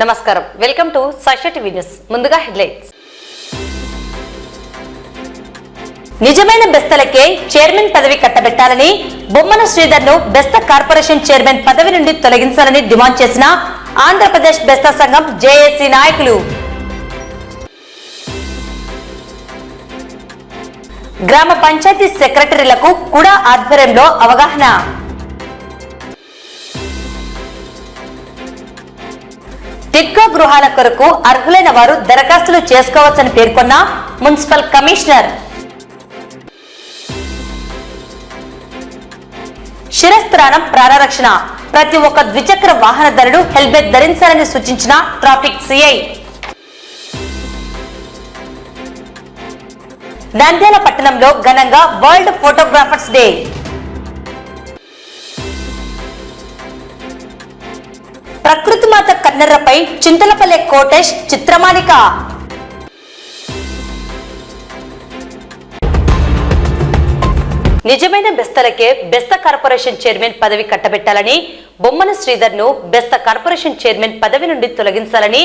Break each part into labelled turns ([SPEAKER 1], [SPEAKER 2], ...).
[SPEAKER 1] నమస్కారం, welcome to Sakshi TV news. ముందుగా headlines. నిజమైన బెస్తలకే చైర్మన్ పదవి కట్టబెట్టాలని, బొమ్మన శ్రీధర్ ను బెస్త కార్పొరేషన్ చైర్మన్ పదవి నుండి తొలగించాలని డిమాండ్ చేసిన ఆంధ్రప్రదేశ్ బెస్త సంఘం జేఏసీ నాయకులు. గ్రామ పంచాయతీ సెక్రటరీలకు కూడా ఆధ్వర్యంలో అవగాహన. టిడ్కో గృహాల కొరకు అర్హులైన వారు దరఖాస్తులు చేసుకోవచ్చని పేర్కొన్న మున్సిపల్ కమిషనర్. శిరస్త్రాణం ప్రాణరక్షణ, ప్రతి ఒక్క ద్విచక్ర వాహనదారుడు హెల్మెట్ ధరించాలని సూచించిన ట్రాఫిక్ సిఐ. నంద్యాల పట్టణంలో ఘనంగా వరల్డ్ ఫోటోగ్రాఫర్స్ డే. ప్రకృతి మాత కన్నెర్రపై చింతలపల్లె కోటేష్ చిత్రమాలిక. నిజమైన బెస్తలకే బెస్త కార్పొరేషన్ చైర్మన్ పదవి కట్టబెట్టాలని, బొమ్మన శ్రీధర్ ను బెస్త కార్పొరేషన్ చైర్మన్ పదవి నుండి తొలగించాలని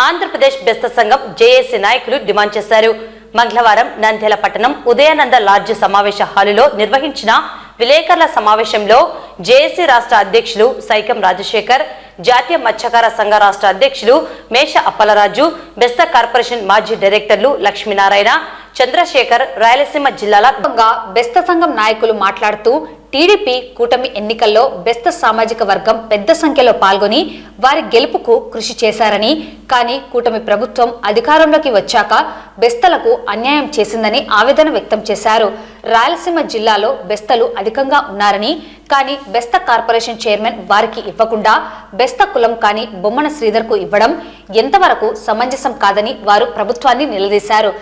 [SPEAKER 1] ఆంధ్రప్రదేశ్ బెస్త సంఘం జేఏసీ నాయకులు డిమాండ్ చేశారు. మంగళవారం నంద్యాల పట్టణం ఉదయానంద లాడ్జ్ సమావేశ హాలులో నిర్వహించిన విలేకరుల సమావేశంలో జేఏసీ రాష్ట్ర అధ్యక్షులు సైకం రాజశేఖర్, జాతీయ మత్స్యకార సంఘ రాష్ట్ర అధ్యక్షులు మేష అప్పలరాజు, బెస్త కార్పొరేషన్ మాజీ డైరెక్టర్లు లక్ష్మీనారాయణ, చంద్రశేఖర్, రాయలసీమ జిల్లాల బెస్త సంఘం నాయకులు మాట్లాడుతూ టీడీపీ కూటమి ఎన్నికల్లో బెస్త సామాజిక వర్గం పెద్ద సంఖ్యలో పాల్గొని వారి గెలుపుకు కృషి చేశారని, కానీ కూటమి ప్రభుత్వం అధికారంలోకి వచ్చాక బెస్తలకు అన్యాయం చేసిందని ఆవేదన వ్యక్తం చేశారు. రాయలసీమ జిల్లాలో బెస్తలు అధికంగా ఉన్నారని, కానీ బెస్త కార్పొరేషన్ చైర్మన్ వారికి ఇవ్వకుండా బెస్త కులం కాని బొమ్మన శ్రీధర్ కు ఇవ్వడం ఎంతవరకు సమంజసం కాదని వారు ప్రభుత్వాన్ని నిలదీశారు.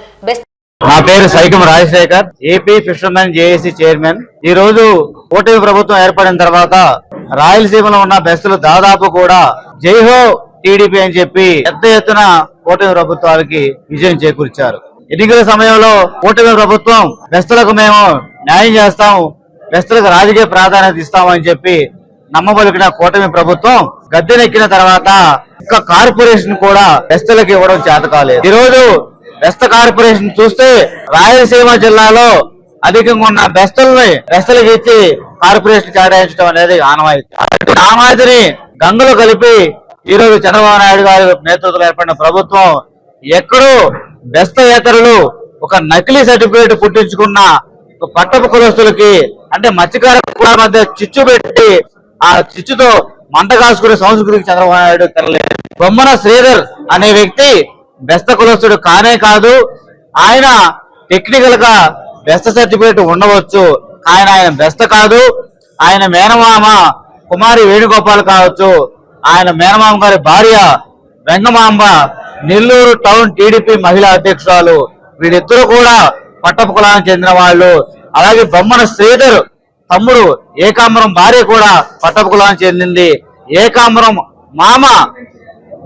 [SPEAKER 2] నా పేరు Saikam Rajasekhar, AP fishermen JAC chairman. ఈ రోజు కూటమి ప్రభుత్వం ఏర్పడిన తర్వాత రాయలసీమలో ఉన్న బెస్తలు దాదాపు కూడా జైహో టీడీపీ అని చెప్పి పెద్ద ఎత్తున కూటమి ప్రభుత్వానికి విజయం చేకూర్చారు. ఎన్నికల సమయంలో కూటమి ప్రభుత్వం బెస్తలకు మేము న్యాయం చేస్తాం, బెస్తలకు రాజకీయ ప్రాధాన్యత ఇస్తామని చెప్పి నమ్మబలికిన కూటమి ప్రభుత్వం గద్దెనెక్కిన తర్వాత ఒక్క కార్పొరేషన్ కూడా బెస్తలకు ఇవ్వడం చేత కాలేదు. ఈ రోజు బెస్త కార్పొరేషన్ చూస్తే రాయలసీమ జిల్లాలో అధికంగా ఉన్న బెస్తలకు ఇచ్చి కార్పొరేషన్ కేటాయించడం అనేది ఆనవాయితీని గంగలో కలిపి ఈ రోజు చంద్రబాబు నాయుడు గారి నేతృత్వంలో ఏర్పడిన ప్రభుత్వం ఎక్కడో బెస్తయేతరులు ఒక నకిలీ సర్టిఫికేట్ పుట్టించుకున్న పట్టపు కులస్తులకి అంటే మత్స్యకార కులాల మధ్య చిచ్చు పెట్టి ఆ చిచ్చుతో మంట కాసుకునే సంస్కృతికి చంద్రబాబు నాయుడు తెరలేదు. బొమ్మన శ్రీధర్ అనే వ్యక్తి బెస్త కులస్తుడు కానే కాదు. ఆయన టెక్నికల్ గా బెస్త సర్టిఫికేట్ ఉండవచ్చు, ఆయన బెస్త కాదు. ఆయన మేనమామ కుమారి వేణుగోపాల్ కావచ్చు, ఆయన మేనమామ గారి భార్య వెంగమాంబ నెల్లూరు టౌన్ టీడీపీ మహిళా అధ్యక్షురాలు. వీళ్ళిద్దరూ కూడా పట్టపు కులానికి చెందిన వాళ్ళు. అలాగే బొమ్మన శ్రీధర్ తమ్ముడు ఏకాంబరం భార్య కూడా పట్టపు కులానికి చెందింది. ఏకాంబరం మామ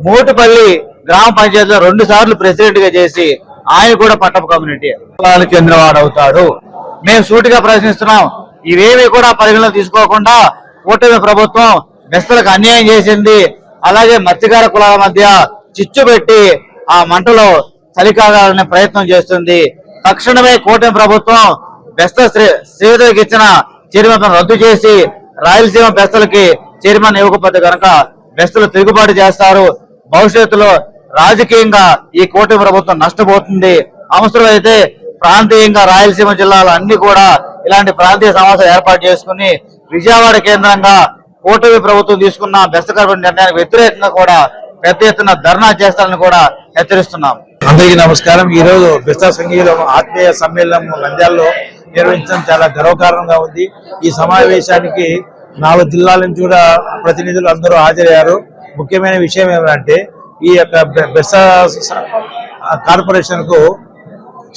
[SPEAKER 2] మోటుపల్లి గ్రామ పంచాయతీలో 2 సార్లు ప్రెసిడెంట్ గా చేసి ఆయన కూడా పట్టపు కమ్యూనిటీ కులానికి చెందినవాడు అవుతాడు. మేము సూటిగా ప్రశ్నిస్తున్నాం, ఇవేమి కూడా పరిగణలో తీసుకోకుండా కూటమి ప్రభుత్వం బెస్తలకు అన్యాయం చేసింది. అలాగే మత్స్యకార కులాల మధ్య చిచ్చు పెట్టి ఆ మంటలో చలికాగాలనే ప్రయత్నం చేస్తుంది. తక్షణమే కూటమి ప్రభుత్వం బెస్త శ్రీధర్కి ఇచ్చిన చైర్మన్ రద్దు చేసి రాయలసీమ బెస్తలకి చైర్మన్ ఇవ్వకపోతే కనుక బెస్తలు తిరుగుబాటు చేస్తారు. భవిష్యత్తులో రాజకీయంగా ఈ కూటమి ప్రభుత్వం నష్టపోతుంది. అవసరమైతే ప్రాంతీయంగా రాయలసీమ జిల్లాలో అన్ని కూడా ఇలాంటి ప్రాంతీయ సమావేశాలు ఏర్పాటు చేసుకుని విజయవాడ కేంద్రంగా కూటమి ప్రభుత్వం తీసుకున్న బెస్త కార్పొరేషన్ నిర్ణయానికి వ్యతిరేకంగా కూడా పెద్ద ఎత్తున ధర్నా చేస్తారని కూడా హెచ్చరిస్తున్నాం.
[SPEAKER 3] అందరికీ నమస్కారం. ఈ రోజు బెస్త సంఘీయుల ఆత్మీయ సమ్మేళనం నంద్యాలలో నిర్వహించడం చాలా గర్వకారణంగా ఉంది. ఈ సమావేశానికి 4 జిల్లాల నుంచి కూడా ప్రతినిధులు అందరూ హాజరయ్యారు. ముఖ్యమైన విషయం ఏమంటే ఈ యొక్క బెస్త కార్పొరేషన్ కు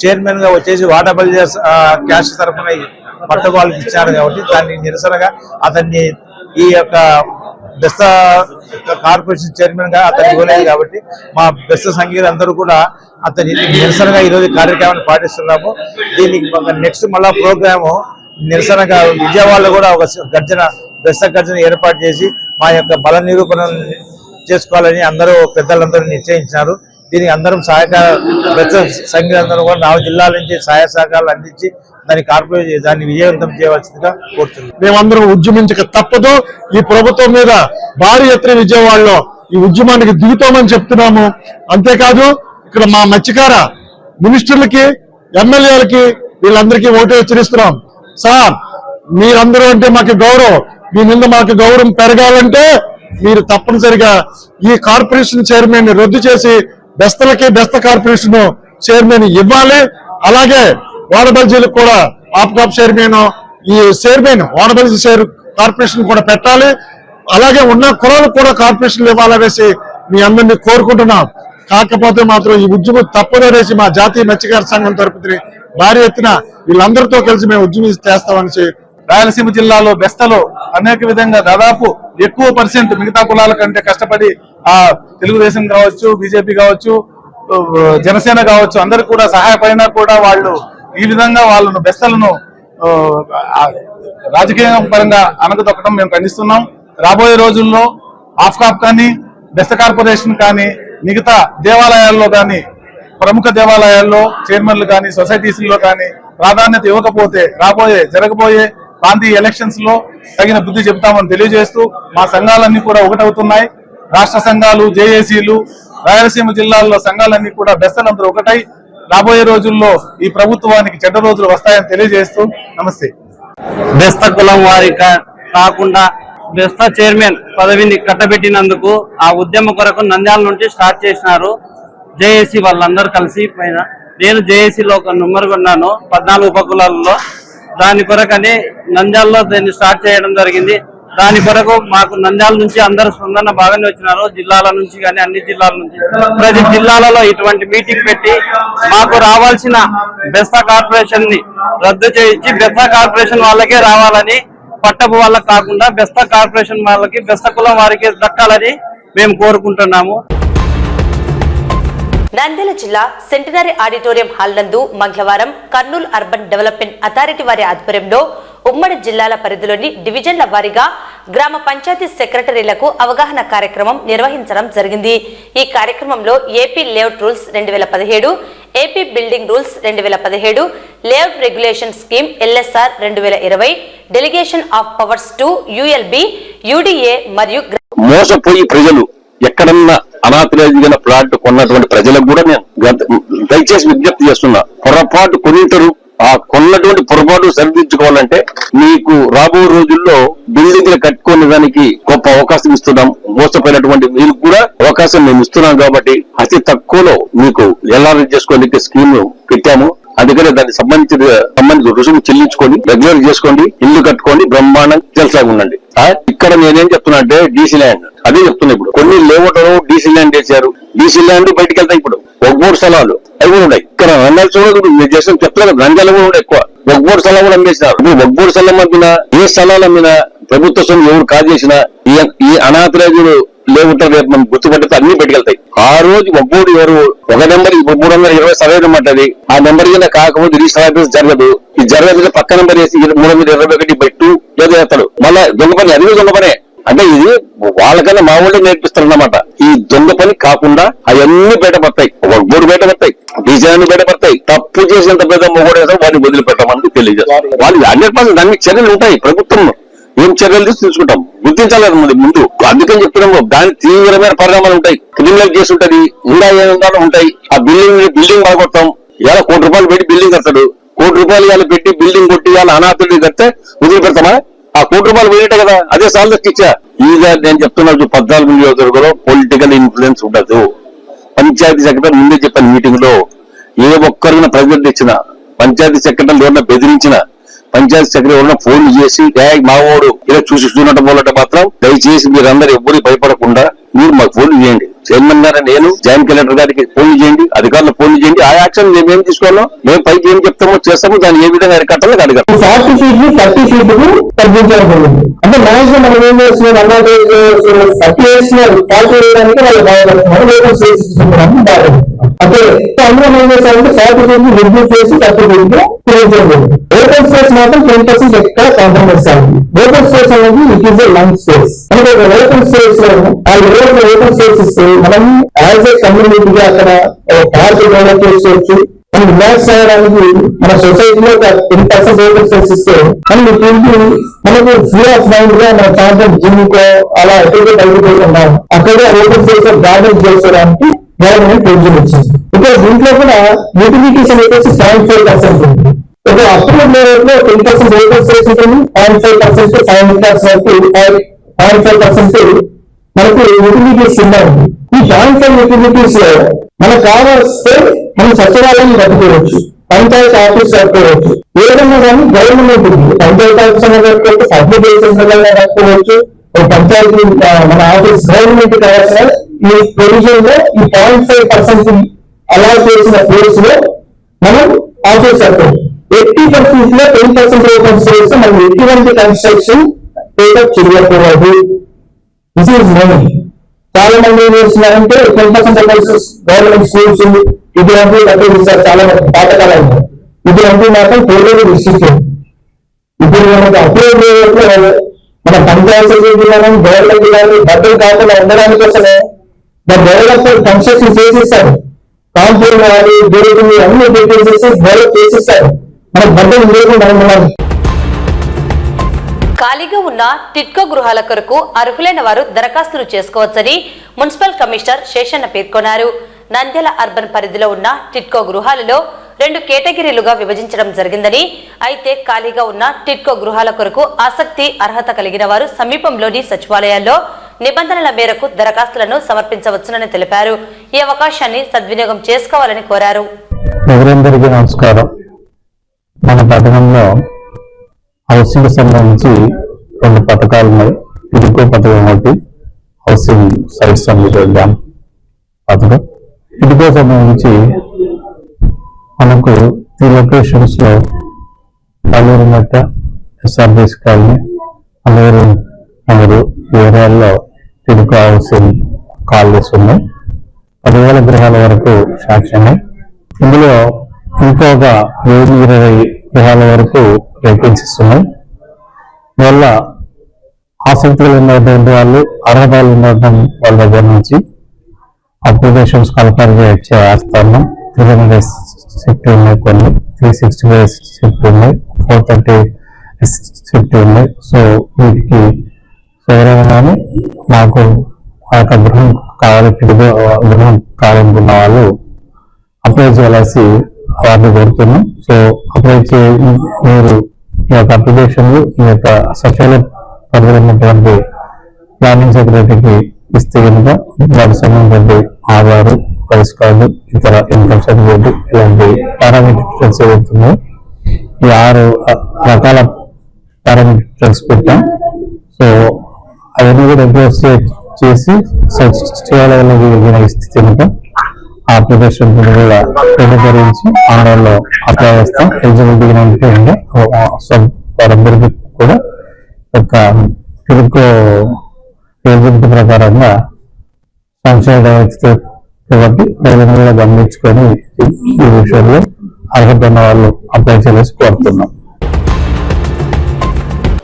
[SPEAKER 3] చైర్మన్ గా వచ్చేసి వాటాపల్లి క్యాస్ట్ తరఫున పట్టకు వాళ్ళకి ఇచ్చారు కాబట్టి దాన్ని నిరసనగా అతన్ని ఈ యొక్క బెస్త కార్పొరేషన్ చైర్మన్ గా అతను ఇవ్వలేదు కాబట్టి మా బెస్త సంఘీయులు అందరూ కూడా అతని నిరసనగా ఈ రోజు కార్యక్రమాన్ని పాటిస్తున్నాము. దీనికి నెక్స్ట్ మళ్ళా ప్రోగ్రాము నిరసనగా విజయవాడలో కూడా ఒక బెస్త గర్జన ఏర్పాటు చేసి మా యొక్క బల నిరూపణ చేసుకోవాలని అందరూ పెద్దలందరూ నిశ్చయించినారు. దీనికి అందరం సహాయకార బెస్త సంఘాలందరూ కూడా 4 జిల్లాల నుంచి సహాయ సహకారాలు అందించి దాన్ని విజయవంతం చేయవలసిందిగా కోరుతున్నాం.
[SPEAKER 4] మేమందరం ఉద్యమించక తప్పదు. ఈ ప్రభుత్వం మీద భారీ ఎత్తున విజయవాడలో ఈ ఉద్యమానికి దిగుతామని చెప్తున్నాము. అంతేకాదు ఇక్కడ మా మత్స్యకార మినిస్టర్లకి, ఎమ్మెల్యేలకి వీళ్ళందరికీ ఓటు హెచ్చరిస్తున్నాం. సార్, మీరందరూ అంటే మాకు గౌరవం, మీ మీద మాకు గౌరవం పెరగాలంటే మీరు తప్పనిసరిగా ఈ కార్పొరేషన్ చైర్మన్ ని రద్దు చేసి బెస్తలకి బెస్త కార్పొరేషన్ చైర్మన్ ఇవ్వాలి. అలాగే వాడబల్జీలకు కూడా ఆప్కాప్ చైర్మన్, ఈ చైర్మన్ వాడబల్జీ కార్పొరేషన్ కూడా పెట్టాలి. అలాగే ఉన్న కులాలకు కూడా కార్పొరేషన్లు ఇవ్వాలనేసి మీ అందరినీ కోరుకుంటున్నాం. కాకపోతే మాత్రం ఈ ఉద్యమం తప్పదనేసి మా జాతీయ మత్స్యకార సంఘం తరపున భారీ ఎత్తున వీళ్ళందరితో కలిసి మేము ఉద్యమం చేస్తామనేసి.
[SPEAKER 5] రాయలసీమ జిల్లాలో బెస్తలో అనేక విధంగా దాదాపు ఎక్కువ % మిగతా కులాల కంటే కష్టపడి తెలుగుదేశం కావచ్చు, బీజేపీ కావచ్చు, జనసేన కావచ్చు, అందరికి కూడా సహాయపడినా కూడా వాళ్ళు ఈ విధంగా వాళ్ళను బెస్తలను రాజకీయ పరంగా అణగదొక్కడం మేము ఖండిస్తున్నాం. రాబోయే రోజుల్లో ఆఫ్కాప్ కానీ, బెస్త కార్పొరేషన్ కానీ, మిగతా దేవాలయాల్లో కానీ, ప్రముఖ దేవాలయాల్లో చైర్మన్లు కానీ, సొసైటీస్లో కానీ ప్రాధాన్యత ఇవ్వకపోతే జరగబోయే ప్రాంతీయ ఎలక్షన్స్ లో తగిన బుద్ధి చెబుతామని తెలియజేస్తూ మా సంఘాలన్నీ కూడా ఒకటవుతున్నాయి. రాష్ట్ర సంఘాలు, జేఏసీలు, రాయలసీమ జిల్లాల్లో సంఘాలన్నీ కూడా బెస్తలందరూ ఒకటై రాబోయే రోజుల్లో ఈ ప్రభుత్వానికి చెడ్డ రోజులు వస్తాయని తెలియజేస్తూ నమస్తే.
[SPEAKER 2] బెస్త కులం వారి కాకుండా బెస్త చైర్మన్ పదవిని కట్టబెట్టినందుకు ఆ ఉద్యమ కొరకు నంద్యాల నుండి స్టార్ట్ చేసినారు జేఏసీ వాళ్ళందరూ కలిసి. పైన నేను జేఏసీలో ఒక నెంబర్ కొన్నాను 14 ఉపకులాలలో. దాని కొరకని నంద్యాలలో దీన్ని స్టార్ట్ చేయడం జరిగింది. దాని కొరకు మాకు నంద్యాల నుంచి అందరూ స్పందన బాగానే వచ్చినారు, జిల్లాల నుంచి కానీ అన్ని జిల్లాల నుంచి. ప్రతి జిల్లాలలో ఇటువంటి మీటింగ్ పెట్టి మాకు రావాల్సిన బెస్త కార్పొరేషన్ ని రద్దు చేయించి బెస్త కార్పొరేషన్ వాళ్ళకే రావాలని, పట్టపు వాళ్ళకి కాకుండా బెస్త కార్పొరేషన్ వాళ్ళకి, బెస్త కులం వారికి దక్కాలని మేము కోరుకుంటున్నాము.
[SPEAKER 1] నంద్యాల జిల్లా సెంటినరీ ఆడిటోరియం హాల్ నందు మంగళవారం కర్నూలు అర్బన్ డెవలప్మెంట్ అథారిటీ వారి ఆధ్వర్యంలో ఉమ్మడి జిల్లాల పరిధిలోని డివిజన్ల వారీగా గ్రామ పంచాయతీ సెక్రటరీలకు అవగాహన కార్యక్రమం నిర్వహించడం జరిగింది. ఈ కార్యక్రమంలో AP layout rules 2017, AP building rules 2017, layout regulation scheme LSR 2020, delegation of powers to ULB, UDA మరియు
[SPEAKER 6] మోసపోయి ప్రజలు ఎక్కడన్నా అనాథరైజ్గా ప్లాట్ కొన్నటువంటి ప్రజలకు కూడా నేను దయచేసి విజ్ఞప్తి చేస్తున్నా. పొరపాటు కొనింటారు, ఆ కొన్నటువంటి పొరపాటు సరిదిద్దుకోవాలంటే మీకు రాబో రోజుల్లో బిల్డింగ్లు కట్టుకునే దానికి గొప్ప అవకాశం ఇస్తున్నాం. మోసపోయినటువంటి మీకు కూడా అవకాశం మేము ఇస్తున్నాం కాబట్టి అతి తక్కువలో మీకు ఎల్ఆర్ఎస్ చేసుకోవడానికి స్కీమ్ పెట్టాము. అందుకనే దానికి సంబంధించిన రుసుము చెల్లించుకొని రెగ్యులర్ చేసుకోండి, ఇల్లు కట్టుకోండి, బ్రహ్మాండంగా జలసాగా ఉండండి. ఇక్కడ నేనేం చెప్తున్నా అంటే డీసీ ల్యాండ్ అదే చెప్తున్నా. ఇప్పుడు కొన్ని లేఅవుట్లో డీసీ ల్యాండ్ వేశారు, డీసీ ల్యాండ్ బయటకు వెళ్తాయి. ఇప్పుడు ఒగ్గోడు స్థలాలు అవి కూడా ఉన్నాయి. ఇక్కడ నంద్యాల చూడదు, మీరు చేసిన చెప్తారు, నంద్యాల కూడా ఉన్నాయి ఎక్కువ. ఒగ్గోడు స్థలం కూడా అమ్మేసినారు. ఇప్పుడు ఒగ్గోడు స్థలం అమ్మినా, ఏ స్థలాలు అమ్మినా ప్రభుత్వ సొమ్ము ఎవరు కాజేసినా ఈ అనాథరైజులు లేవుంటారు, రేపు మనం గుర్తుపడితే అన్ని బయటకెళ్తాయి. ఆ రోజు ఒగ్గోడు ఎవరు ఒక నెంబర్ 320 సర్వే నెంబర్ అది, ఆ నెంబర్ కింద కాకపోతే రిజిస్టర్ ఆఫీస్ జరగదు. ఈ జరగదు పక్క నెంబర్ వేసి 321/2 ఏదో వేస్తాడు. మళ్ళా దొంగ పని, అన్ని దొంగ పనే. అంటే ఇది వాళ్ళకన్నా మా వాళ్ళు నేర్పిస్తారన్నమాట. ఈ దొంగ పని కాకుండా అవన్నీ బయటపడతాయి, ఒగ్గోడు బయటపడతాయి, డిజైన్ బయటపడతాయి. తప్పు చేసినంత పెద్ద మొగోడు వాడిని వదిలిపెట్టమని తెలియజేస్తారు. వాళ్ళు 100% అన్ని చర్యలు ఉంటాయి. ప్రభుత్వం ఏం చర్యలు తీసుకుంటాం, గుర్తించాలి ముందు. అందుకని చెప్తున్నాము, దాని తీవ్రమైన పరిణామాలు ఉంటాయి. క్రిమినల్ కేసు ఉంటది, ఇంకా ఏమైనా ఉంటాయి. ఆ బిల్డింగ్ బాగొడతాం. ఇలా ₹1 కోటి పెట్టి బిల్డింగ్ కడతాడు, ₹1 కోటి ఇలా పెట్టి బిల్డింగ్ కొట్టి ఇలా అనాథులు కడితే వదిలిపెడతామా? ఆ ₹1 కోటి పోయేట కదా, అదే సాల్ ఇచ్చా. ఈగా నేను చెప్తున్నా, 14 నియోజకవర్గంలో పొలిటికల్ ఇన్ఫ్లుయెన్స్ ఉండదు. పంచాయతీ సెక్రటరీ ముందే చెప్పాను మీటింగ్ లో, ఏ ఒక్కరిన ప్రెసిడెంట్ ఇచ్చినా, పంచాయతీ సెక్రటరీలు ఎవరన్నా బెదిరించిన, పంచాయతీ సెక్రటరీ ఎవరన్నా ఫోన్ చేసి మావోడు ఇలా చూసినట్టు పోలంటే మాత్రం దయచేసి మీరందరూ ఎవ్వరూ భయపడకుండా మీరు మాకు ఫోన్ చేయండి. చైర్మన్ గారు, నేను జాయింట్ కలెక్టర్ గారికి ఫోన్ చేయండి, అధికారులు ఫోన్ చేయండి. ఆ యాక్షన్ మేము ఏం తీసుకోవాలో, మేము పైకి ఏం చెప్తామో చేస్తాము, దాన్ని ఏ విధంగా అరికట్టాలో అడగాలి.
[SPEAKER 7] 40 సీట్లు 30 సీట్లు తగ్గించాలి. అంటే మ్యాక్సిమం మనం ఏం చేస్తున్నాం, 30 వేస్తున్నారు, 40 వేయడానికి వాళ్ళు బాధపడుతున్నారు. అంటే అందులో ఏం చేస్తారంటే 40 సీట్లు రిడ్యూస్ చేసి 30 సీట్లు ఓపెన్ స్పేస్ మాత్రం 10% ఎక్కడ కాంప్రమైజ్ అవ్వాలి. ఓపెన్ స్పేస్ అనేది it is a lung space. అంటే ఓపెన్ స్పేస్ లో ఆ ఓపెన్ స్పేస్ ఇస్తే మనం యాజ్ ఏ కమ్యూనిటీగా అక్కడ పార్క్ డెవలప్ చేసుకోవచ్చు. మనం రిలాక్స్ అయ్యడానికి మన సొసైటీలో ఒక 10% ఓపెన్ స్పేస్ ఇస్తే మనం మనకు ఫ్రీ ఆఫ్ మైండ్ గా మన సాయంత్రం జిమ్ కో అలా ఎక్కడికి బయటపోతున్నాం అక్కడే ఓపెన్ స్పేస్ లో గార్డెన్ చేసుకోవడానికి గవర్నమెంట్ పెన్షన్ ఇచ్చింది. ఇక్కడ దీంట్లో కూడా యూటిలిటీస్ అనేది 0.5% ఉంది. ఒక అప్రూవ్డ్ లేఅవుట్ లో 10% ఓపెన్ స్పేస్ ఉంటుంది, 0.5% 5 hectares వరకు 0.5% మనకు యూటిలిటీస్ ఉన్నాయి. ఈ 0.5 యూటిలిటీస్ లో మనకు కావాల్స్తే మనం సచివాలయం కట్టుకోవచ్చు, పంచాయతీ ఆఫీస్ కట్టుకోవచ్చు, ఏదైనా కానీ గవర్నమెంట్ ఉంది. పంచాయతీ ఆఫీస్ కట్టుకోవచ్చు, అప్లికేషన్ కట్టుకోవచ్చు, పంచాయతీ మన ఆఫీస్ గవర్నమెంట్ కావాల్సిన ఈ ప్రొవిజన్ లో ఈ 0.5% అలా చేసిన ప్లేస్ లో మనం ఆఫీస్ కట్టుకోవచ్చు. 80% లో 10% ఓపెన్ స్పేస్ మనం ఎటువంటి కన్స్ట్రక్షన్ టేకప్ చేయకూడదు. This is money. చాలా మంది ఏం చేస్తున్నారంటే 10% గవర్నమెంట్ స్కూల్స్ ఇటువంటి కట్టేస్తారు. చాలా పాతకాలంలో ఇటువంటి మాత్రం టోటల్ రిస్ట్రిక్టెడ్. ఇప్పుడు మనకు అప్రూవ్ మన పంచాయతీ గవర్నమెంట్ కానీ డబ్బులు కాకుండా ఉండడానికి కోసమే డెవలపర్ కన్స్ట్రక్షన్ చేసిస్తారు. కాంపౌండ్ వాళ్ళు బిల్డింగ్ అన్ని పెట్టేసేసి డెవలప్ చేసిస్తారు. మనకు డబ్బులు లేకుండా ఉండాలి.
[SPEAKER 1] ఖాళీగా ఉన్న టిట్కో గృహాల కొరకు అర్హులైన వారు దరఖాస్తులు చేసుకోవచ్చని మున్సిపల్ కమిషనర్ శేషన్న పేర్కొన్నారు. నంద్యాల అర్బన్ పరిధిలో ఉన్న టిట్కో గృహాలలో 2 కేటగిరీలుగా విభజించడం జరిగిందని, అయితే ఖాళీగా ఉన్న టిట్కో గృహాల కొరకు ఆసక్తి అర్హత కలిగిన వారు సమీపంలోని సచివాలయాల్లో నిబంధనల మేరకు దరఖాస్తులను సమర్పించవచ్చునని తెలిపారు. ఈ అవకాశాన్ని సద్వినియోగం చేసుకోవాలని కోరారు.
[SPEAKER 8] ఎవరందరికీ నమస్కారం. మన పట్టణంలో హౌసింగ్ సంబంధించి 2 పథకాలు ఉన్నాయి. టిడ్కో పథకం ఒకటి, హౌసింగ్ సైట్స్ డ్యామ్ పథకం. టిడ్కో సంబంధించి మనకు 3 లొకేషన్స్ లో పల్లూరు మట్ట, ఎస్ఆర్బీఎస్ కాలనీ, అల్లూరు నగరు ఏరియాల్లో టిడ్కో హౌసింగ్ కాలనీస్ ఉన్నాయి. 10,000 గృహాల వరకు శాంక్షన్. ఇందులో ఇంకొక 20 గృహాల వరకు వేకెన్సీస్ ఉన్నాయి. వల్ల ఆసక్తులు ఉన్నటువంటి వాళ్ళు, అర్హతలు ఉండటం వాళ్ళ దగ్గర నుంచి అప్లికేషన్స్ కన్ఫర్మ్ చేస్తాను. 300 షిఫ్ట్ ఉన్నాయి, కొన్ని 365 షిఫ్ట్ ఉన్నాయి, 430 షిఫ్ట్ ఉన్నాయి. సో వీటికి ఎవరైనా నాకు ఆ యొక్క గృహం కావాలనుకున్న వాళ్ళు అప్లై చేయాల్సి వారిని కోరుతున్నాం. సో అప్లై మీరు ఈ యొక్క అప్లికేషన్లు ఈ యొక్క సచివాలయ పరిధిలో ఉన్నటువంటి ప్లానింగ్ సెక్రటరీకి ఇస్తే కనుక వాటి సంబంధించిన ఆధారు, రైస్ కార్డు, ఇతర ఇన్కమ్ సర్టిఫికేట్ ఇలాంటి పారామీటర్స్ ఏవైతున్నాయో ఈ 6 రకాల పారామీటర్స్ పెట్టాం. సో అవన్నీ కూడా ఎంక్వైరీ చేసి సచివాలయంలో ఇస్తే కనుక ఆ అప్లికేషన్ కూడా క్రోడీకరించి ఆన్లైన్లో అప్లై చేస్తాం. ఎలిజిబిలిటీ ఉంటే వారందరికీ కూడా ఒక టిడ్కో ఎలిజిబిలిటీ ప్రకారంగా సంక్షేమ కాబట్టి ప్రజలను కూడా గమనించుకొని ఈ విషయంలో అర్హత ఉన్న వాళ్ళు అప్లై చేసి కోరుతున్నాం.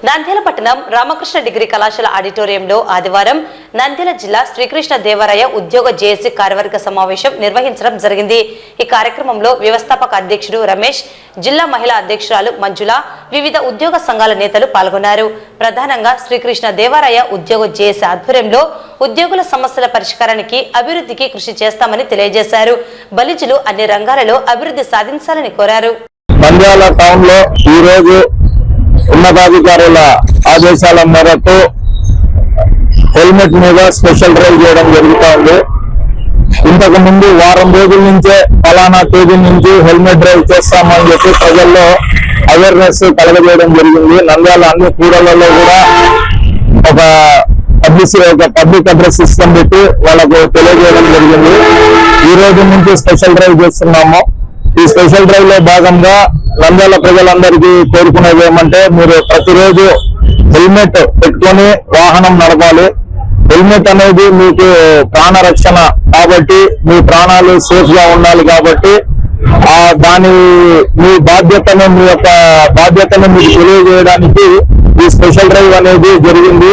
[SPEAKER 1] నంద్యాల పట్టణం రామకృష్ణ డిగ్రీ కళాశాల ఆడిటోరియంలో ఆదివారం నంద్యాల జిల్లా శ్రీకృష్ణ దేవరాయ ఉద్యోగ జేఏసీ కార్యవర్గ సమావేశం నిర్వహించడం జరిగింది. ఈ కార్యక్రమంలో వ్యవస్థాపక అధ్యక్షుడు రమేష్, జిల్లా మహిళా అధ్యక్షురాలు మంజుల, వివిధ ఉద్యోగ సంఘాల నేతలు పాల్గొన్నారు. ప్రధానంగా శ్రీకృష్ణ దేవరాయ ఉద్యోగ జేఏసీ ఆధ్వర్యంలో ఉద్యోగుల సమస్యల పరిష్కారానికి, అభివృద్ధికి కృషి చేస్తామని తెలియజేశారు. బలిజులు అన్ని రంగాలలో అభివృద్ధి సాధించాలని కోరారు.
[SPEAKER 5] నంద్యాల టౌన్ లో ఈ రోజు ఉన్నతాధికారుల ఆదేశాల మేరకు హెల్మెట్ మీద స్పెషల్ డ్రైవ్ చేయడం జరుగుతోంది. ఇంతకు ముందు వారం రోజుల నుంచే ఫలానా తేదీ నుంచి హెల్మెట్ డ్రైవ్ చేస్తామని చెప్పి ప్రజల్లో అవేర్నెస్ కలగజేయడం జరిగింది. నంద్యాల అన్ని కూడళ్లలో కూడా ఒక పబ్లిక్ అడ్రస్ సిస్టమ్ పెట్టి వాళ్ళకు తెలియజేయడం జరిగింది. ఈ రోజు నుంచి స్పెషల్ డ్రైవ్ చేస్తున్నాము. ఈ స్పెషల్ డ్రైవ్ లో భాగంగా నంద్యాల ప్రజలందరికీ కోరుకునేది ఏమంటే, మీరు ప్రతిరోజు హెల్మెట్ పెట్టుకొని వాహనం నడపాలి. హెల్మెట్ అనేది మీకు ప్రాణ రక్షణ కాబట్టి, మీ ప్రాణాలు సేఫ్ గా ఉండాలి కాబట్టి
[SPEAKER 8] దాని మీ బాధ్యతను మీ యొక్క బాధ్యతను మీకు తెలియజేయడానికి ఈ స్పెషల్ డ్రైవ్ అనేది జరిగింది.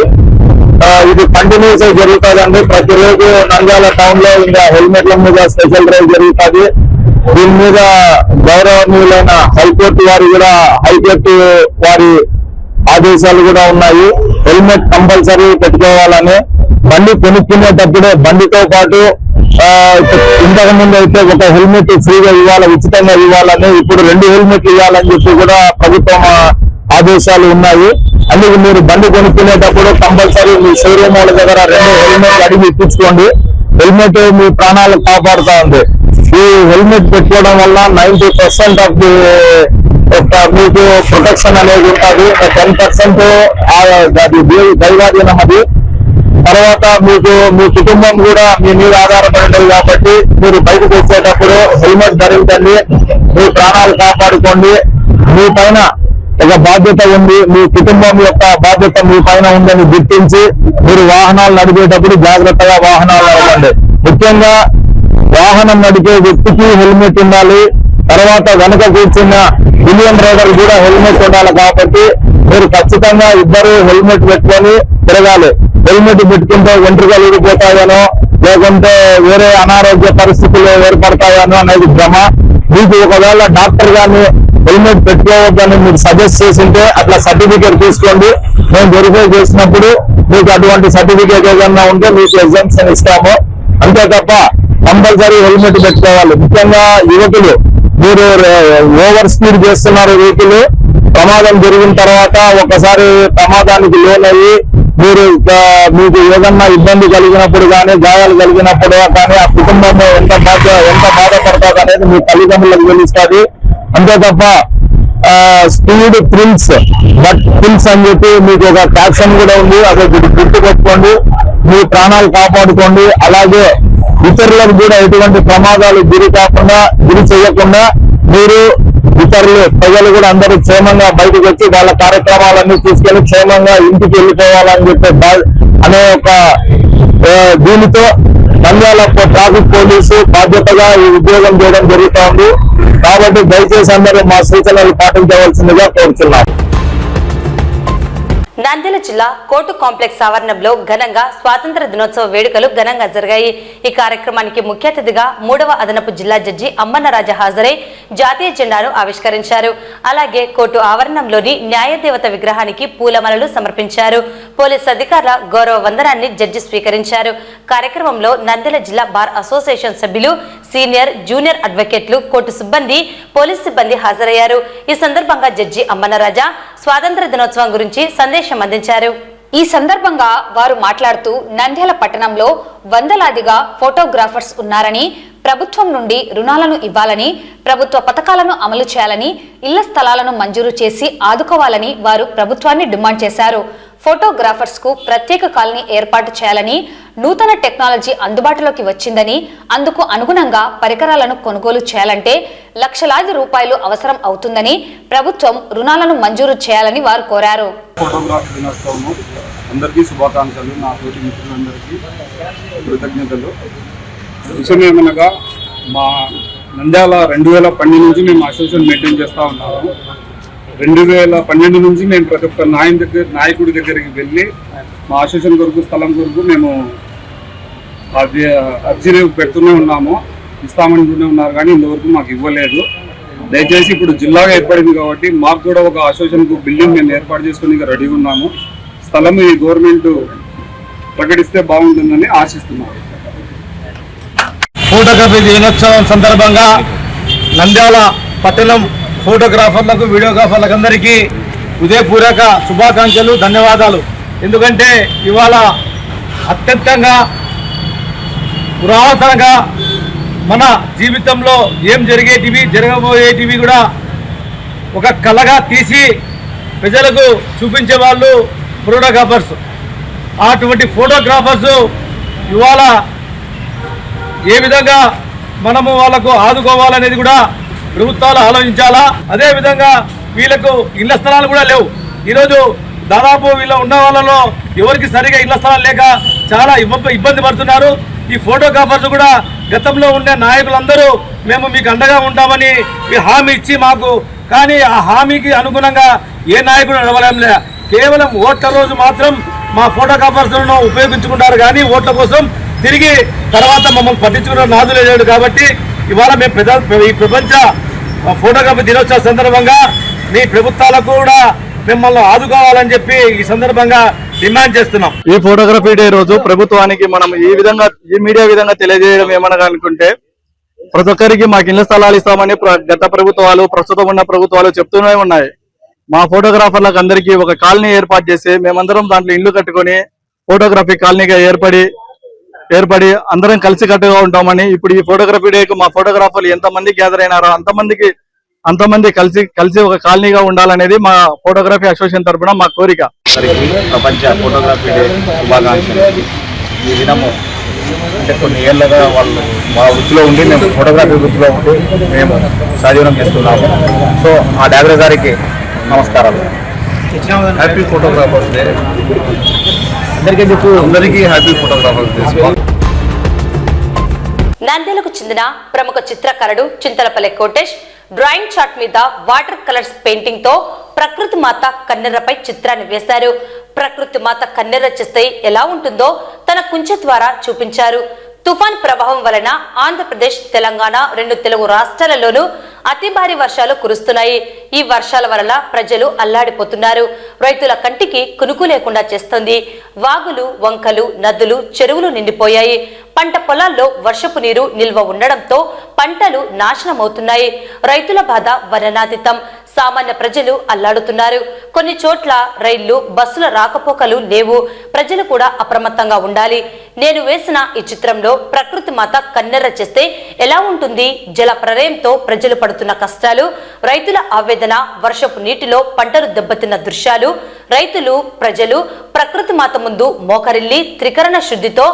[SPEAKER 8] ఇది కంటిన్యూస్ గా జరుగుతుందండి. ప్రతిరోజు నంద్యాల టౌన్ లో ఇంకా హెల్మెట్ల మీద స్పెషల్ డ్రైవ్ జరుగుతుంది. దీని మీద గౌరవనీయులైన హైకోర్టు వారి ఆదేశాలు కూడా ఉన్నాయి. హెల్మెట్ కంపల్సరీ పెట్టుకోవాలని, బండి కొనుక్కునేటప్పుడే బండితో పాటు ఇంతకు ముందు అయితే ఒక హెల్మెట్ ఫ్రీగా ఇవ్వాలి, ఉచితంగా ఇవ్వాలని, ఇప్పుడు 2 హెల్మెట్లు ఇవ్వాలని చెప్పి కూడా ప్రభుత్వం ఆదేశాలు ఉన్నాయి. అందుకు మీరు బండి కొనుక్కునేటప్పుడు కంపల్సరీ మీ షోరూమ్ వాళ్ళ దగ్గర 2 హెల్మెట్లు అడిగి ఇప్పించుకోండి. హెల్మెట్ మీ ప్రాణాలు కాపాడుతా ఉంది. ఈ హెల్మెట్ పెట్టుకోవడం వల్ల 90% ఆఫ్ ది మీకు ప్రొటెక్షన్ అనేది ఉంటుంది. 10% అది దైవాధీనం. అది తర్వాత మీకు మీ కుటుంబం కూడా మీ మీద ఆధారపడి ఉంటుంది కాబట్టి మీరు బయటకు వచ్చేటప్పుడు హెల్మెట్ ధరించండి, మీ ప్రాణాలు కాపాడుకోండి. మీ పైన ఒక బాధ్యత ఉంది, మీ కుటుంబం యొక్క బాధ్యత మీ పైన ఉందని గుర్తించి మీరు వాహనాలు నడిపేటప్పుడు జాగ్రత్తగా వాహనాలు నడపండి. ముఖ్యంగా వాహనం నడిపే వ్యక్తికి హెల్మెట్ ఉండాలి. తర్వాత వెనక కూర్చున్న బిలియన్ రైడర్ కూడా హెల్మెట్ ఉండాలి. కాబట్టి మీరు ఖచ్చితంగా ఇద్దరు హెల్మెట్ పెట్టుకొని తిరగాలి. హెల్మెట్ పెట్టుకుంటే వెంట్రుకలు ఊడిపోతాయనో లేకుంటే వేరే అనారోగ్య పరిస్థితులు ఏర్పడతాయనో అనేది భ్రమ. మీకు ఒకవేళ డాక్టర్ గాని హెల్మెట్ పెట్టుకోవద్దని మీరు సజెస్ట్ చేసింటే అట్లా సర్టిఫికేట్ తీసుకోండి. మేము వెరిఫై చేసినప్పుడు మీకు అటువంటి సర్టిఫికేట్ ఏదన్నా ఉంటే మీకు ఎగ్జామ్షన్ ఇస్తాము. అంతే తప్ప కంపల్సరీ హెల్మెట్ పెట్టుకోవాలి. ముఖ్యంగా యువకులు, మీరు ఓవర్ స్పీడ్ చేస్తున్నారు వెహికల్, ప్రమాదం జరిగిన తర్వాత ఒకసారి ప్రమాదానికి లోనయ్యి మీకు ఏదన్నా ఇబ్బంది కలిగినప్పుడు కానీ గాయాలు కలిగినప్పుడు కానీ ఆ కుటుంబం ఎంత బాధపడతారు అనేది మీ తల్లిదండ్రులకు తెలుస్తుంది. అంతే తప్ప స్పీడ్ థ్రిల్స్ బట్ థ్రిల్స్ అని చెప్పి మీకు ఒక క్యాప్షన్ కూడా ఉంది, అది గుర్తుపెట్టుకోండి. మీ ప్రాణాలు కాపాడుకోండి. అలాగే ఇతరులకు కూడా ఎటువంటి ప్రమాదాలు గురి చేయకుండా మీరు ప్రజలు కూడా అందరూ క్షేమంగా బయటకు వచ్చి వాళ్ళ కార్యక్రమాలన్నీ తీసుకెళ్లి క్షేమంగా ఇంటికి వెళ్ళిపోవాలని చెప్పే అనే ఒక దీనితో నంద్యాల ట్రాఫిక్ పోలీసు బాధ్యతగా ఈ ఉద్యోగం చేయడం జరుగుతోంది. కాబట్టి దయచేసి అందరూ మా సూచనలు పాటించవలసిందిగా కోరుతున్నాం.
[SPEAKER 1] నంద్యాల జిల్లా కోర్టు కాంప్లెక్స్ ఆవరణంలో ఘనంగా స్వాతంత్ర దినోత్సవ వేడుకలు ఘనంగా జరిగాయి. ఈ కార్యక్రమానికి ముఖ్య అతిథిగా 3వ అదనపు జిల్లా జడ్జి అమ్మన్నరాజ హాజరై జాతీయ జెండాను ఆవిష్కరించారు. అలాగే కోర్టు ఆవరణంలోని న్యాయదేవత విగ్రహానికి పూలమాలలు సమర్పించారు. పోలీసు అధికారుల గౌరవ వందనాన్ని జడ్జి స్వీకరించారు. కార్యక్రమంలో నంద్యాల జిల్లా బార్ అసోసియేషన్ సభ్యులు, సీనియర్, జూనియర్ అడ్వకేట్లు, కోర్టు సిబ్బంది, పోలీసు సిబ్బంది హాజరయ్యారు. ఈ సందర్భంగా జడ్జి అమ్మన్నరాజ స్వాతంత్ర దినోత్సవం గురించి సందేశం అందించారు.
[SPEAKER 9] ఈ సందర్భంగా వారు మాట్లాడుతూ నంద్యాల పట్టణంలో వందలాదిగా ఫోటోగ్రాఫర్స్ ఉన్నారని, ప్రభుత్వం నుండి రుణాలను ఇవ్వాలని, ప్రభుత్వ పథకాలను అమలు చేయాలని, ఇళ్ల స్థలాలను మంజూరు చేసి ఆదుకోవాలని వారు ప్రభుత్వాన్ని డిమాండ్ చేశారు. ఫోటోగ్రాఫర్స్ కు ప్రత్యేక కాలనీ ఏర్పాటు చేయాలని, నూతన టెక్నాలజీ అందుబాటులోకి వచ్చిందని, అందుకు అనుగుణంగా పరికరాలను కొనుగోలు చేయాలంటే లక్షలాది రూపాయలు అవసరం అవుతుందని, ప్రభుత్వం రుణాలను మంజూరు చేయాలని వారు కోరారు.
[SPEAKER 5] ఫోటోగ్రాఫీ దినోత్సవము అందరికీ శుభాకాంక్షలు. నా తోటి మిత్రులందరికీ కృతజ్ఞతలు. విషయం ఏమనగా మా నంద్యాల 2012 నుంచి మేము అసోసియేషన్ మెయింటైన్ చేస్తూ ఉన్నాము. 2012 నుంచి మేము ప్రతి ఒక్క నాయకుడి దగ్గరికి వెళ్ళి మా అసోసియేషన్ కొరకు, స్థలం కొరకు మేము అర్జీలు పెడుతూనే ఉన్నాము. ఇస్తామంటూనే ఉన్నారు కానీ ఇంతవరకు మాకు ఇవ్వలేదు. దయచేసి ఇప్పుడు జిల్లాగా ఏర్పడింది కాబట్టి మాకు కూడా ఒక అసోసియేషన్కు బిల్డింగ్ మేము ఏర్పాటు చేసుకుని రెడీగా ఉన్నాము. స్థలం ఈ గవర్నమెంట్ ప్రకటిస్తే బాగుంటుందని ఆశిస్తున్నాము.
[SPEAKER 2] ఫోటోగ్రఫీ దినోత్సవం సందర్భంగా నంద్యాల పట్టణం ఫోటోగ్రాఫర్లకు, వీడియోగ్రాఫర్లకు అందరికీ హృదయపూర్వక శుభాకాంక్షలు, ధన్యవాదాలు. ఎందుకంటే ఇవాళ అత్యంతంగా పురాతనంగా మన జీవితంలో ఏం జరిగేటివి, జరగబోయేటివి కూడా ఒక కళగా తీసి ప్రజలకు చూపించే వాళ్ళు ఫోటోగ్రాఫర్స్. అటువంటి ఫోటోగ్రాఫర్స్ ఇవాళ ఏ విధంగా మనము వాళ్ళకు ఆదుకోవాలనేది కూడా ప్రభుత్వాలు ఆలోచించాలా. అదేవిధంగా వీళ్ళకు ఇళ్ల స్థలాలు కూడా లేవు. ఈరోజు దాదాపు వీళ్ళ ఉన్న వాళ్ళలో ఎవరికి సరిగా ఇళ్ల స్థలాలు లేక చాలా ఇబ్బంది పడుతున్నారు.
[SPEAKER 10] ఈ ఫోటోగ్రాఫర్స్ కూడా గతంలో ఉండే నాయకులందరూ మేము మీకు అండగా ఉంటామని ఈ హామీ ఇచ్చి మాకు, కానీ ఆ హామీకి అనుగుణంగా ఏ నాయకుడు నడవలేం లే. కేవలం ఓట్ల రోజు మాత్రం మా ఫోటోగ్రాఫర్స్లను ఉపయోగించుకుంటారు, కానీ ఓట్ల కోసం తిరిగి తర్వాత మమ్మల్ని పట్టించుకున్న నాదులే లేడు. కాబట్టి ఇవాళ మేము ఈ ప్రపంచ ఫోటోగ్రఫీ దినోత్సవ సందర్భంగా మీ ప్రభుత్వాలకు కూడా మిమ్మల్ని ఆదుకోవాలని చెప్పి ఈ సందర్భంగా డిమాండ్ చేస్తున్నాం.
[SPEAKER 5] ఈ ఫోటోగ్రఫీ డే రోజు ప్రభుత్వానికి మనం ఈ మీడియా విధంగా తెలియజేయడం ఏమనగా అనుకుంటే, ప్రతి ఒక్కరికి మాకు ఇళ్ల స్థలాలు ఇస్తామని గత ప్రభుత్వాలు, ప్రస్తుతం ఉన్న ప్రభుత్వాలు చెప్తూనే ఉన్నాయి. మా ఫోటోగ్రాఫర్లకు అందరికీ ఒక కాలనీ ఏర్పాటు చేసి మేమందరం దాంట్లో ఇల్లు కట్టుకొని ఫోటోగ్రఫీ కాలనీగా ఏర్పడి అందరం కలిసి కట్టుగా ఉంటామని, ఇప్పుడు ఈ ఫోటోగ్రఫీ డేకు మా ఫోటోగ్రాఫర్లు ఎంతమంది గ్యాదర్ అయినారో అంతమంది కలిసి ఒక కాలనీగా ఉండాలనేది మా ఫోటోగ్రఫీ అసోసియేషన్ తరఫున మా కోరిక.
[SPEAKER 2] ప్రపంచ ఫోటోగ్రఫీ డే శుభాకాంక్షలు. ఈ దినము అంటే కొన్ని ఏళ్ళగా వాళ్ళు మా వృత్తిలో ఉండి, మేము ఫోటోగ్రఫీ వృత్తిలో ఉండి మేము సజీవనం చేస్తున్నాము. సో ఆ డాక్టర్ గారికి నమస్కారాలు. Happy photographers day. అందరికీ హ్యాపీ ఫోటోగ్రాఫర్స్ డే.
[SPEAKER 1] నంద్యాలకు చెందిన ప్రముఖ చిత్రకారుడు చింతలపల్లి కోటేష్ డ్రాయింగ్ చార్ట్ మీద వాటర్ కలర్స్ పెయింటింగ్ తో ప్రకృతి మాత కన్నెర్రపై చిత్రాన్ని వేశారు. ప్రకృతి మాత కన్నెర్ర చేస్తే ఎలా ఉంటుందో తన కుంచె ద్వారా చూపించారు. తుఫాన్ ప్రభావం వలన ఆంధ్రప్రదేశ్, తెలంగాణ రెండు తెలుగు రాష్ట్రాలలోనూ అతి భారీ వర్షాలు కురుస్తున్నాయి. ఈ వర్షాల వల్ల ప్రజలు అల్లాడిపోతున్నారు. రైతుల కంటికి కునుకు లేకుండా చేస్తుంది. వాగులు, వంకలు, నదులు, చెరువులు నిండిపోయాయి. పంట పొలాల్లో వర్షపు నీరు నిల్వ ఉండడంతో పంటలు నాశనమవుతున్నాయి. రైతుల బాధ వర్ణనాతీతం. సామాన్య ప్రజలు అల్లాడుతున్నారు. కొన్ని చోట్ల రైళ్లు, బస్సుల రాకపోకలు లేవు. ప్రజలు కూడా అప్రమత్తంగా ఉండాలి. నేను వేసిన ఈ చిత్రంలో ప్రకృతి మాత కన్నెర్ర చేస్తే ఎలా ఉంటుంది, జల ప్రళయంతో ప్రజలు పడుతున్న కష్టాలు, రైతుల ఆవేదన, వర్షపు నీటిలో పంటలు దెబ్బతిన్న దృశ్యాలు, రైతులు, ప్రజలు ప్రకృతి మాత ముందు మోకరిల్లి త్రికరణ శుద్ధితో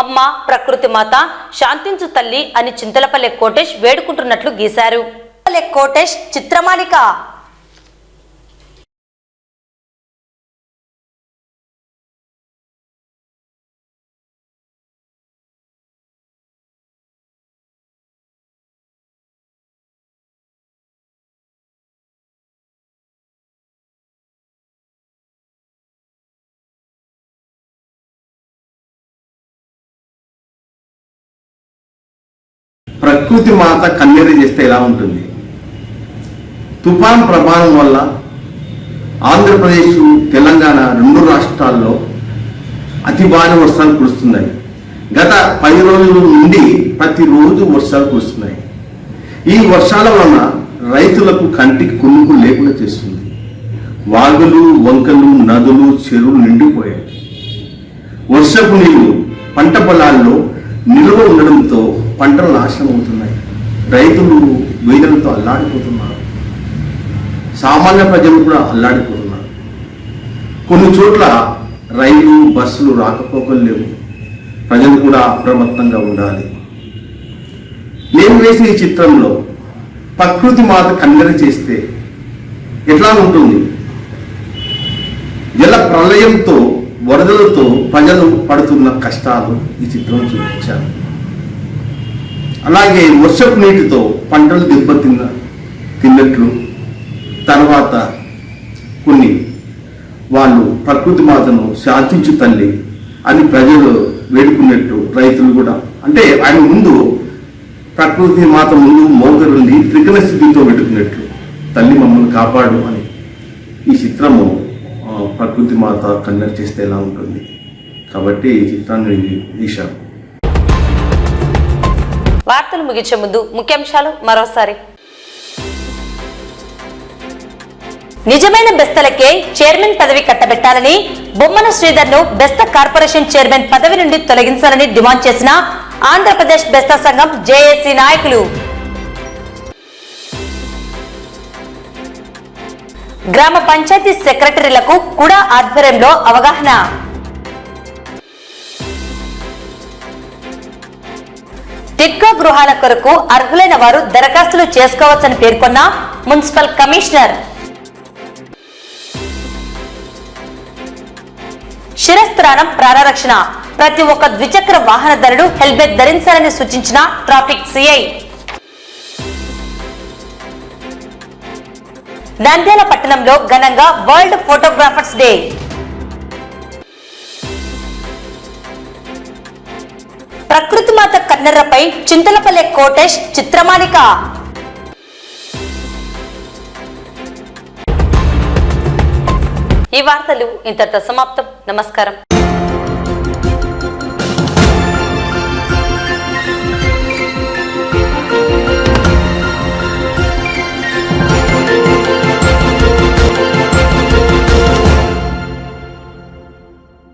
[SPEAKER 1] అమ్మ ప్రకృతి మాత శాంతించు తల్లి అని చింతలపల్లి కోటేష్ వేడుకుంటున్నట్లు గీశారు. కోటేష్ చిత్రమాలిక.
[SPEAKER 11] ప్రకృతి మాత కన్నెర్ర చేస్తే ఎలా ఉంటుంది? తుఫాన్ ప్రభావం వల్ల ఆంధ్రప్రదేశ్, తెలంగాణ రెండు రాష్ట్రాల్లో అతి భారీ వర్షాలు కురుస్తున్నాయి. గత 10 రోజుల నుండి ప్రతిరోజు వర్షాలు కురుస్తున్నాయి. ఈ వర్షాల వలన రైతులకు కంటికి కునుకు లేకుండా చేస్తుంది. వాగులు, వంకలు, నదులు, చెరువులు నిండిపోయాయి. వర్షపు నీళ్లు పంట పొలాల్లో నిల్వ ఉండడంతో పంటలు నాశనం అవుతున్నాయి. రైతులు వేదనతో అల్లాడిపోతున్నారు. సామాన్య ప్రజలు కూడా అల్లాడిపోతున్నారు. కొన్ని చోట్ల రైలు, బస్సులు రాకపోకలు లేవు. ప్రజలు కూడా అప్రమత్తంగా ఉండాలి. నేను వేసిన ఈ చిత్రంలో ప్రకృతి మాత కన్నెర్ర చేస్తే ఎట్లా ఉంటుంది, జల ప్రళయంతో, వరదలతో ప్రజలు పడుతున్న కష్టాలు ఈ చిత్రం చూపించారు. అలాగే వర్షపు నీటితో పంటలు తిన్నట్లు, తర్వాత కొన్ని వాళ్ళు ప్రకృతి మాతను శాంతించు తల్లి అని ప్రజలు వేడుకున్నట్టు రైతులు కూడా, అంటే ఆయన ముందు ప్రకృతి మాత ముందు మోకరుల్ని త్రికరణ స్థితితో పెట్టుకున్నట్లు, తల్లి మమ్మల్ని కాపాడు అని ఈ చిత్రము ప్రకృతి మాత కన్నెర్ర చేస్తే ఎలా ఉంటుంది కాబట్టి ఈ చిత్రాన్ని తీశాను.
[SPEAKER 1] వార్తలు ముగించే ముందు ముఖ్యాంశాలు మరోసారి. నిజమైన బెస్తలకే చైర్మన్ పదవి కట్టబెట్టాలని, బొమ్మన శ్రీధర్ ను బెస్త కార్పొరేషన్ చైర్మన్ పదవి నుండి తొలగించాలని డిమాండ్ చేసిన ఆంధ్రప్రదేశ్ బెస్త సంఘం జేఏసీ నాయకులు. గ్రామ పంచాయతీ సెక్రటరీలకు కూడా ఆధ్వర్యంలో అవగాహన. టిట్కో గృహాల కొరకు అర్హులైన వారు దరఖాస్తులు చేసుకోవచ్చని పేర్కొన్న మున్సిపల్ కమిషనర్. శిరస్త్రాణం ప్రాణరక్షణ, ప్రతి ఒక్క ద్విచక్ర వాహనదారుడు హెల్మెట్ ధరించాలని సూచించిన ట్రాఫిక్ సిఐ. నంద్యాల పట్టణంలో ఘనంగా వరల్డ్ ఫోటోగ్రాఫర్స్ డే. ప్రకృతి మాత కన్నెర్రపై చింతలపల్లె కోటేష్ చిత్రమాలిక. ఈ వార్తలు ఇంతటితో సమాప్తం. నమస్కారం.